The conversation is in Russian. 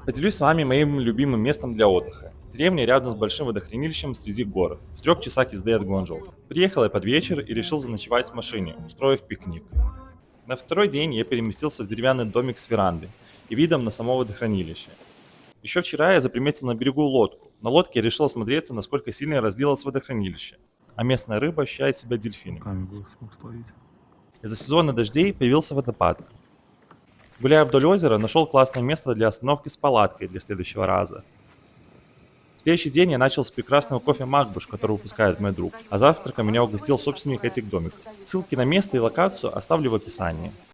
Поделюсь с вами моим любимым местом для отдыха. Деревня рядом с большим водохранилищем среди гор, в 3 часах езды от Гонжоу. Приехал я под вечер и решил заночевать в машине, устроив пикник. На второй день я переместился в деревянный домик с верандой и видом на само водохранилище. Еще вчера я заприметил на берегу лодку. На лодке я решил осмотреться, насколько сильно разлилось водохранилище, а местная рыба ощущает себя дельфинами. Руками бы смог словить. Из-за сезона дождей появился водопад. Гуляя вдоль озера, нашел классное место для остановки с палаткой для следующего раза. В следующий день я начал с прекрасного кофе Макбуш, который выпускает мой друг, а завтраком меня угостил собственник этих домиков. Ссылки на место и локацию оставлю в описании.